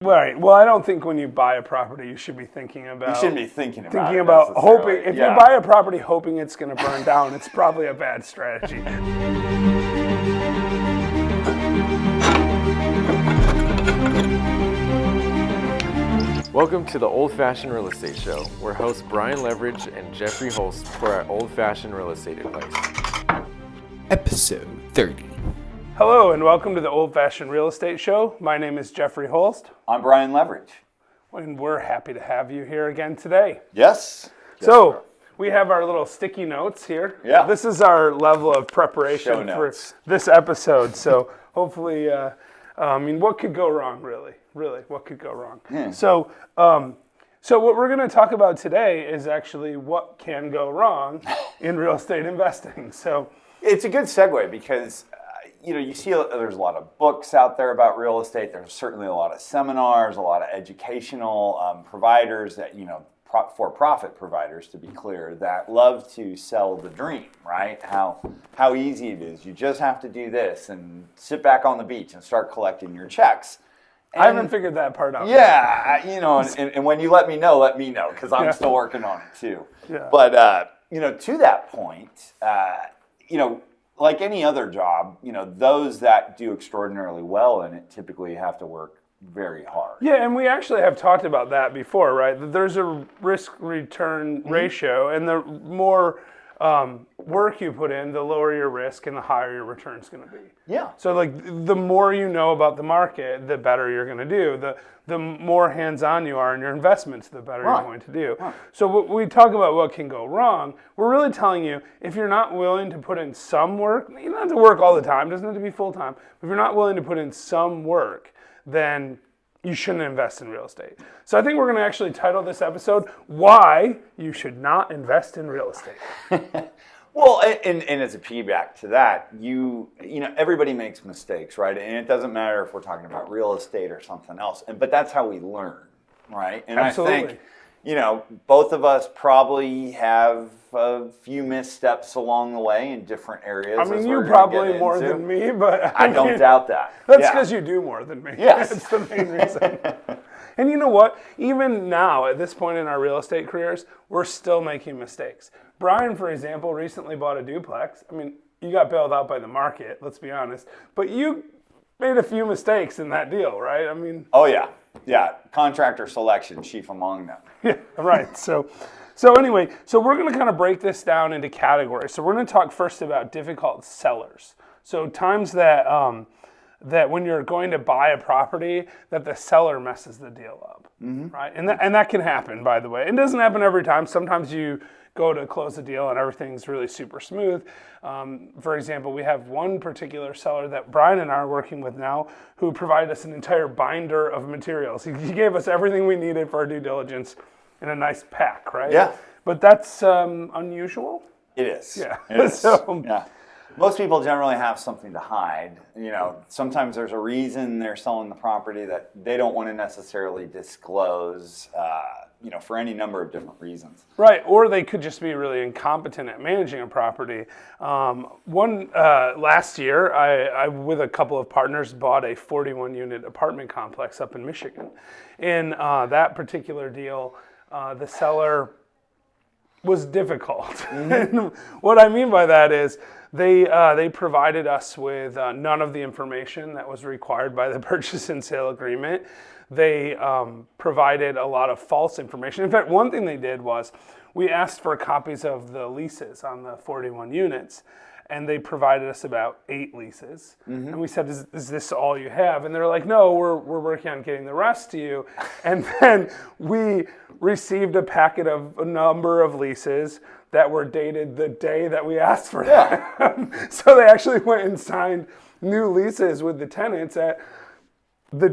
Right. Well, I don't think when you buy a property, you should be thinking about. You shouldn't be thinking about hoping. If you buy a property hoping it's going to burn down, it's probably a bad strategy. Welcome to the Old Fashioned Real Estate Show, where hosts Brian Leverage and Jeffrey Holst for our old fashioned real estate advice. Episode 30. Hello, and welcome to the Old Fashioned Real Estate Show. My name is Jeffrey Holst. I'm Brian Leverage. And we're happy to have you here again today. Yes. So, we have our little sticky notes here. Yeah. This is our level of preparation for this episode. So, hopefully, what could go wrong, really? Really, what could go wrong? So what we're going to talk about today is actually what can go wrong in real estate investing. So it's a good segue because, you see there's a lot of books out there about real estate. There's certainly a lot of seminars, a lot of educational providers that, for-profit providers, to be clear, that love to sell the dream, right? How easy it is. You just have to do this and sit back on the beach and start collecting your checks. And, I haven't figured that part out. Yeah, and when you let me know, because I'm still working on it too. Yeah. But, to that point, like any other job, those that do extraordinarily well in it typically have to work very hard. Yeah, and we actually have talked about that before, right? That there's a risk-return ratio, and the more work you put in, the lower your risk and the higher your return's going to be. Yeah. So, the more you know about the market, the better you're going to do. The more hands-on you are in your investments, the better you're going to do. Right. So when we talk about what can go wrong, we're really telling you, if you're not willing to put in some work, you don't have to work all the time, it doesn't have to be full-time, but if you're not willing to put in some work, then you shouldn't invest in real estate. So I think we're going to actually title this episode, Why You Should Not Invest in Real Estate. Well, and as a piggyback to that, everybody makes mistakes, right? And it doesn't matter if we're talking about real estate or something else, but that's how we learn, right? And Absolutely. I think, both of us probably have a few missteps along the way in different areas. I mean, you probably more than me, but I don't doubt that. That's because you do more than me. Yes. That's the main reason. And you know what? Even now, at this point in our real estate careers, we're still making mistakes. Brian, for example, recently bought a duplex. I mean, you got bailed out by the market, let's be honest. But you made a few mistakes in that deal, right? I mean... Oh, yeah. Yeah. Contractor selection, chief among them. Yeah, right. So anyway, we're going to kind of break this down into categories. So we're going to talk first about difficult sellers. So times that when you're going to buy a property, that the seller messes the deal up, right? And that can happen, by the way. It doesn't happen every time. Sometimes you go to close a deal and everything's really super smooth. For example, we have one particular seller that Brian and I are working with now who provided us an entire binder of materials. He gave us everything we needed for our due diligence in a nice pack, right? Yeah. But that's unusual. It is. Yeah. It is. Yeah. Most people generally have something to hide. Sometimes there's a reason they're selling the property that they don't want to necessarily disclose, for any number of different reasons. Right, or they could just be really incompetent at managing a property. Last year, I, with a couple of partners, bought a 41-unit apartment complex up in Michigan. In that particular deal, the seller was difficult. And what I mean by that is they provided us with none of the information that was required by the purchase and sale agreement. They provided a lot of false information. In fact, one thing they did was we asked for copies of the leases on the 41 units, and they provided us about 8 leases. And we said, is this all you have? And they're like, no, we're working on getting the rest to you. And then we received a packet of a number of leases that were dated the day that we asked for them. So they actually went and signed new leases with the tenants at the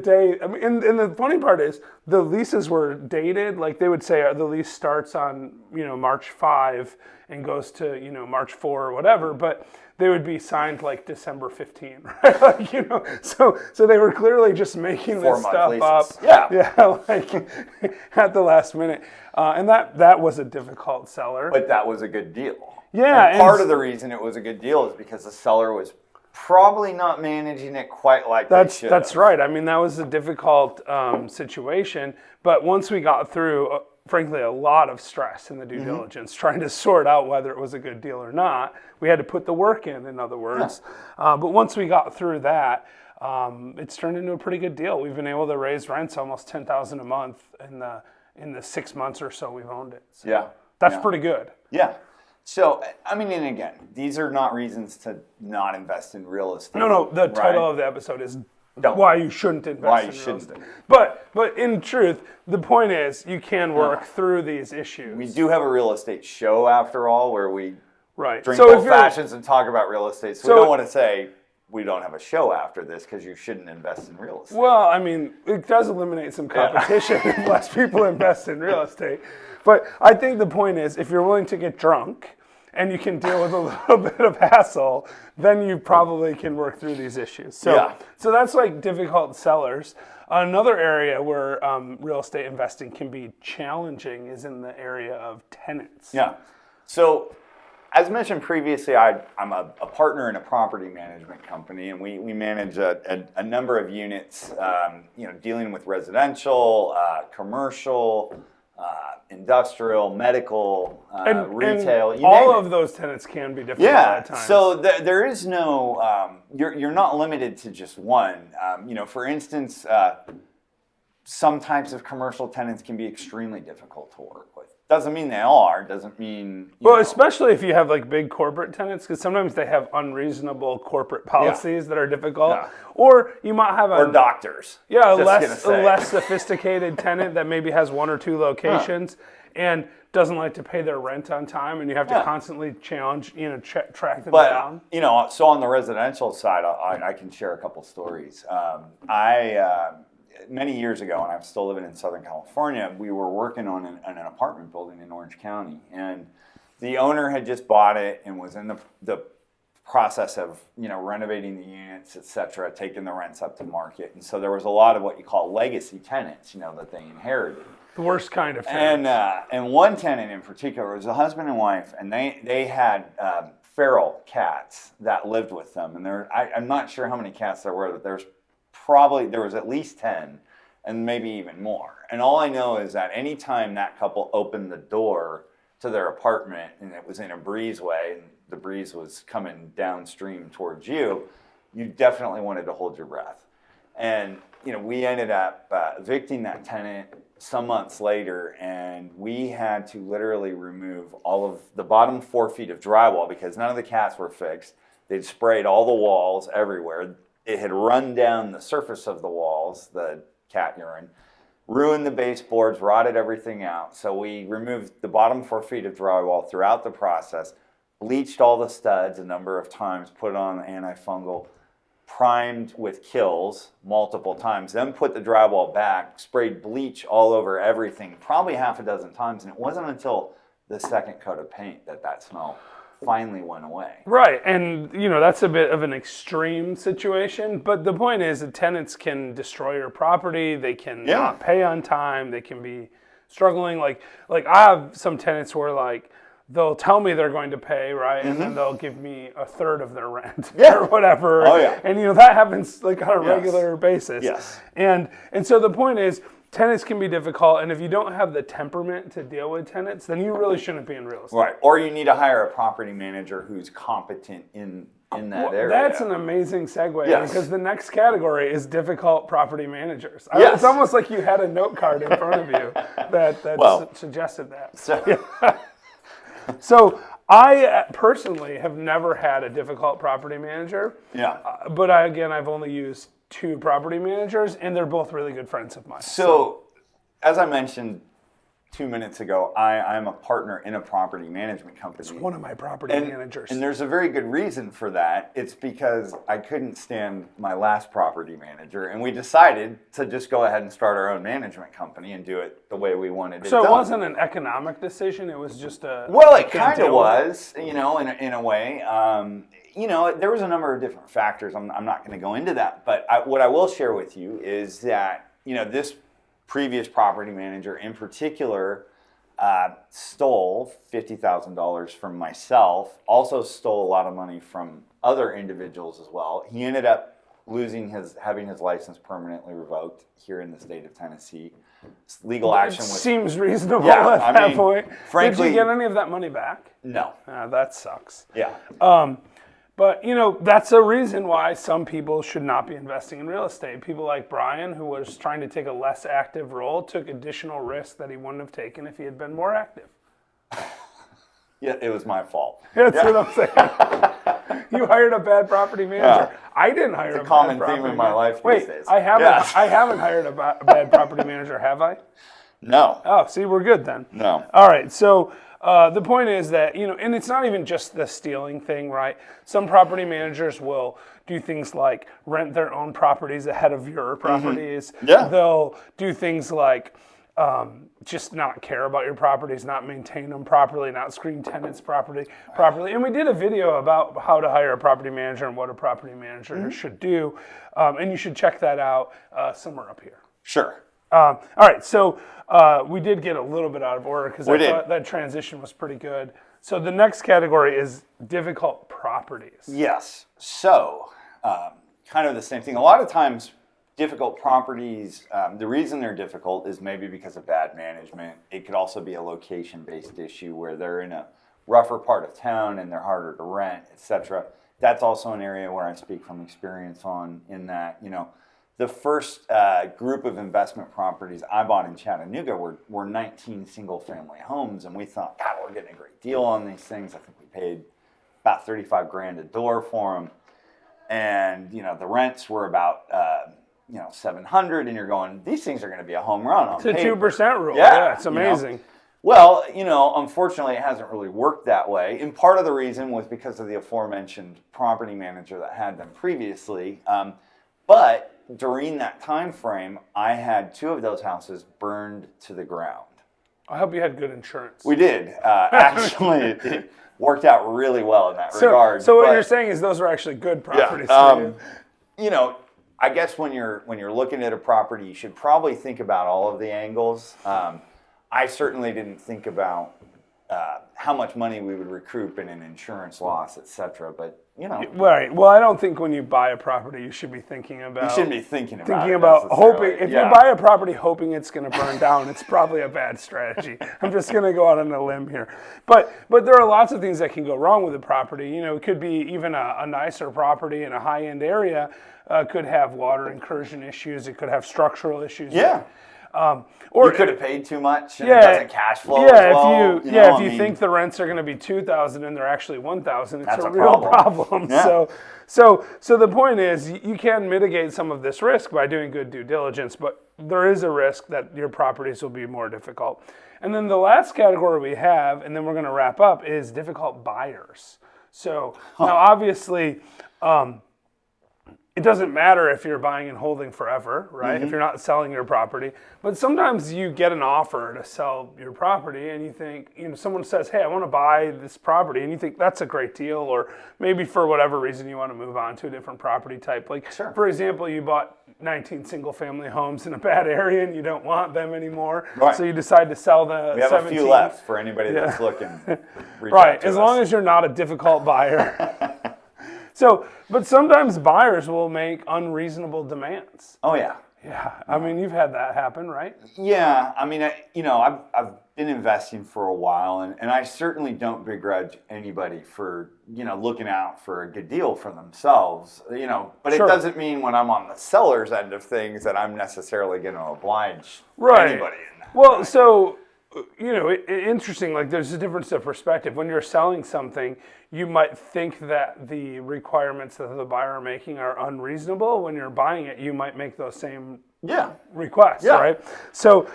day. I mean, and the funny part is the leases were dated. Like they would say the lease starts on March 5 and goes to March 4 or whatever, but they would be signed like December 15, right? So they were clearly just making this stuff leases. up. Yeah, like at the last minute, and that was a difficult seller. But that was a good deal. Yeah, and part of the reason it was a good deal is because the seller was probably not managing it quite like they should. That's right. I mean, that was a difficult situation, but once we got through, frankly, a lot of stress in the due diligence, trying to sort out whether it was a good deal or not, we had to put the work in other words. But once we got through that, it's turned into a pretty good deal. We've been able to raise rents almost $10,000 a month in the 6 months or so we've owned it. So that's pretty good. Yeah. So, I mean, and again, these are not reasons to not invest in real estate. No, the title of the episode is why you shouldn't invest in real estate. But in truth, the point is you can work through these issues. We do have a real estate show, after all, where we drink So old fashions and talk about real estate. So we don't want to say we don't have a show after this because you shouldn't invest in real estate. Well, I mean, it does eliminate some competition if less people invest in real estate. But I think the point is, if you're willing to get drunk and you can deal with a little bit of hassle, then you probably can work through these issues. So that's like difficult sellers. Another area where real estate investing can be challenging is in the area of tenants. Yeah. So, as mentioned previously, I'm a partner in a property management company, and we manage a number of units, dealing with residential, commercial, industrial, medical, retail. And all of those tenants can be difficult at times. So there is no, you're not limited to just one. For instance, some types of commercial tenants can be extremely difficult to work with. Doesn't mean they are. Doesn't mean. Especially if you have like big corporate tenants, because sometimes they have unreasonable corporate policies that are difficult. Yeah. Or you might have or doctors. Yeah, a less sophisticated tenant that maybe has one or two locations and doesn't like to pay their rent on time, and you have to constantly challenge, track them down. So on the residential side, I can share a couple stories. Many years ago, and I'm still living in Southern California, we were working on an apartment building in Orange County, and the owner had just bought it and was in the process of renovating the units, etc., taking the rents up to market, and so there was a lot of what you call legacy tenants, that they inherited. The worst kind of tenants. And one tenant in particular was a husband and wife, and they had feral cats that lived with them, and I'm not sure how many cats there were, but there was at least 10 and maybe even more. And all I know is that anytime that couple opened the door to their apartment and it was in a breezeway and the breeze was coming downstream towards you, you definitely wanted to hold your breath. And we ended up evicting that tenant some months later, and we had to literally remove all of the bottom 4 feet of drywall because none of the cats were fixed. They'd sprayed all the walls everywhere. It had run down the surface of the walls, the cat urine, ruined the baseboards, rotted everything out. So we removed the bottom 4 feet of drywall throughout the process, bleached all the studs a number of times, put on antifungal, primed with kills multiple times, then put the drywall back, sprayed bleach all over everything, probably half a dozen times. And it wasn't until the second coat of paint that smell finally went away. Right, and that's a bit of an extreme situation, but the point is that tenants can destroy your property, they can not pay on time, they can be struggling. Like I have some tenants where they'll tell me they're going to pay, right, and then they'll give me a third of their rent or whatever. Oh, yeah. And that happens on a regular basis. Yes. And so the point is, tenants can be difficult, and if you don't have the temperament to deal with tenants, then you really shouldn't be in real estate. Right, or you need to hire a property manager who's competent in that area. That's an amazing segue, because the next category is difficult property managers. Yes. It's almost like you had a note card in front of you that suggested that. So I personally have never had a difficult property manager. Yeah. But I've only used 2 property managers, and they're both really good friends of mine. So as I mentioned 2 minutes ago, I'm a partner in a property management company. It's one of my property managers. And there's a very good reason for that. It's because I couldn't stand my last property manager, and we decided to just go ahead and start our own management company and do it the way we wanted it So done. it wasn't an economic decision, it was just a... Well, it kind of was, in a way. There was a number of different factors. I'm not going to go into that. But what I will share with you is that, this previous property manager in particular stole $50,000 from myself, also stole a lot of money from other individuals as well. He ended up having his license permanently revoked here in the state of Tennessee. Legal action was... Seems reasonable Yeah, at I that mean, point. frankly- Did you get any of that money back? No. That sucks. Yeah. But, that's a reason why some people should not be investing in real estate. People like Brian, who was trying to take a less active role, took additional risk that he wouldn't have taken if he had been more active. Yeah, it was my fault. That's what I'm saying. You hired a bad property manager. Yeah. I didn't hire It's a a bad common property theme in my manager. life these Wait, days. I haven't. Yeah. I haven't hired a bad property manager, have I? No. Oh, see, we're good then. No. All right. So the point is that, and it's not even just the stealing thing, right? Some property managers will do things like rent their own properties ahead of your properties. Yeah. They'll do things like just not care about your properties, not maintain them properly, not screen tenants properly. And we did a video about how to hire a property manager and what a property manager should do. And you should check that out somewhere up here. Sure. All right, so we did get a little bit out of order because I did. thought that transition was pretty good. So the next category is difficult properties. Yes. So, kind of the same thing. A lot of times, difficult properties, the reason they're difficult is maybe because of bad management. It could also be a location-based issue where they're in a rougher part of town and they're harder to rent, etc. That's also an area where I speak from experience on, in that, the first group of investment properties I bought in Chattanooga were 19 single-family homes, and we thought, God, we're getting a great deal on these things. I think we paid about $35,000 a door for them, and the rents were about $700, and you're going, these things are going to be a home run on It's a paper. 2% rule. Yeah, Yeah, it's amazing. Well, unfortunately, it hasn't really worked that way. And part of the reason was because of the aforementioned property manager that had them previously. But during that time frame, I had 2 of those houses burned to the ground. I hope you had good insurance. We did. Actually, it worked out really well in that regard. So what you're saying is those are actually good properties. Yeah, for you. I guess when you're looking at a property, you should probably think about all of the angles. I certainly didn't think about how much money we would recoup in an insurance loss, etc. But Right. Well, I don't think when you buy a property, you should be thinking about. you shouldn't be thinking about hoping. necessarily. If you buy a property hoping it's going to burn down, it's probably a bad strategy. I'm just going to go out on a limb here, but there are lots of things that can go wrong with a property. It could be even a nicer property in a high-end area could have water incursion issues. It could have structural issues. Yeah. Or you could have paid too much and it doesn't cash flow as well. If you think the rents are going to be $2,000 and they're actually $1,000, it's a real problem. Yeah. So the point is, you can mitigate some of this risk by doing good due diligence, but there is a risk that your properties will be more difficult. And then the last category we have, and then we're going to wrap up, is difficult buyers. So now obviously, it doesn't matter if you're buying and holding forever, right? If you're not selling your property. But sometimes you get an offer to sell your property and you think, someone says, hey, I want to buy this property. And you think that's a great deal. Or maybe for whatever reason you want to move on to a different property type. Like, Sure. For example, you bought 19 single family homes in a bad area and you don't want them anymore. Right. So you decide to sell the We have 17. a few left for anybody that's looking. Right, as long as you're not a difficult buyer. But sometimes buyers will make unreasonable demands. Oh yeah. Yeah, I mean, you've had that happen, right? Yeah, I mean, I've been investing for a while, and I certainly don't begrudge anybody for looking out for a good deal for themselves. But It doesn't mean when I'm on the seller's end of things that I'm necessarily going to oblige anybody in that. Well, so interesting. Like, there's a difference of perspective. When you're selling something, you might think that the requirements that the buyer are making are unreasonable. When you're buying it, you might make those same requests, right? So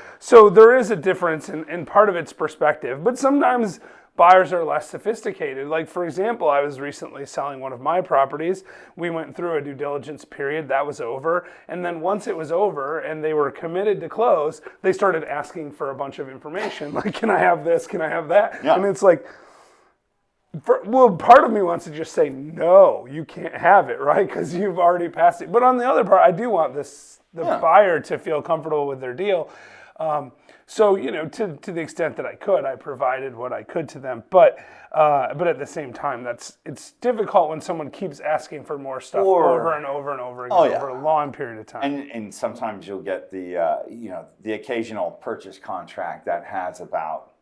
there is a difference, in part of its perspective. But sometimes buyers are less sophisticated. Like, for example, I was recently selling one of my properties. We went through a due diligence period. That was over. And then once it was over and they were committed to close, they started asking for a bunch of information. Like, can I have this? Can I have that? Yeah. And it's like, part of me wants to just say, no, you can't have it, right? Because you've already passed it. But on the other part, I do want the buyer to feel comfortable with their deal. So, to the extent that I could, I provided what I could to them. But at the same time, it's difficult when someone keeps asking for more stuff over and over and over again over a long period of time. And sometimes you'll get the occasional purchase contract that has about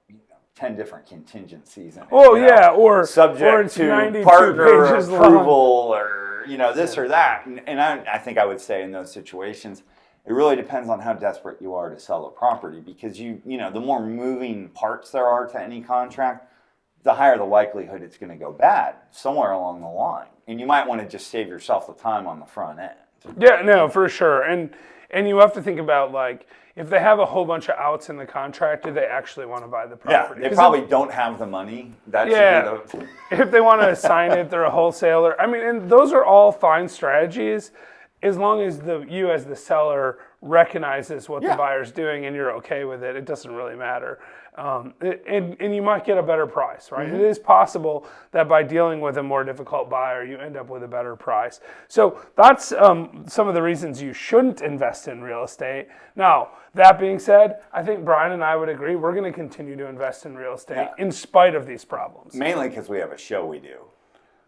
10 different contingencies in it. Or subject it's to 92 partner pages approval or this or that. And I think I would say in those situations, it really depends on how desperate you are to sell a property, because the more moving parts there are to any contract, the higher the likelihood it's going to go bad somewhere along the line. And you might want to just save yourself the time on the front end. Yeah, no, for sure. And you have to think about, like, if they have a whole bunch of outs in the contract, do they actually want to buy the property? Yeah, they probably don't have the money. If they want to assign it, they're a wholesaler. I mean, and those are all fine strategies, as long as you as the seller recognizes what the buyer's doing and you're okay with it. It doesn't really matter. And you might get a better price, right? It is possible that by dealing with a more difficult buyer, you end up with a better price. So that's some of the reasons you shouldn't invest in real estate. Now, that being said, I think Brian and I would agree we're going to continue to invest in real estate in spite of these problems. Mainly because we have a show we do.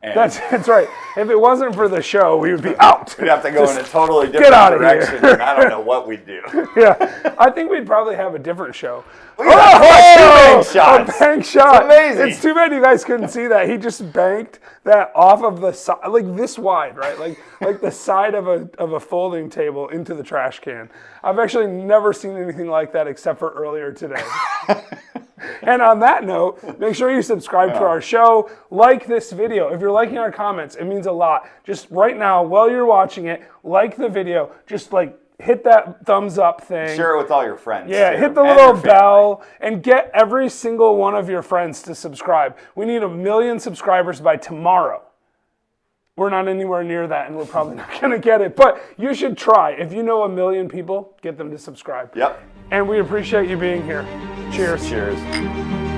And that's right. If it wasn't for the show, we would be out. We'd have to go in a totally different direction, and I don't know what we'd do. Yeah, I think we'd probably have a different show. Bank shots. A bank shot. It's amazing. It's too bad you guys couldn't see that. He just banked that off of the side, like this wide, right? Like the side of a folding table into the trash can. I've actually never seen anything like that except for earlier today. And on that note, make sure you subscribe to our show. Like this video. If you're liking our comments, it means a lot. Just right now, while you're watching it, like the video. Just hit that thumbs up thing. Share it with all your friends. Yeah, too, hit the little bell and get every single one of your friends to subscribe. We need 1 million subscribers by tomorrow. We're not anywhere near that, and we're probably not going to get it. But you should try. If you know 1 million people, get them to subscribe. Yep. And we appreciate you being here. Cheers. Cheers.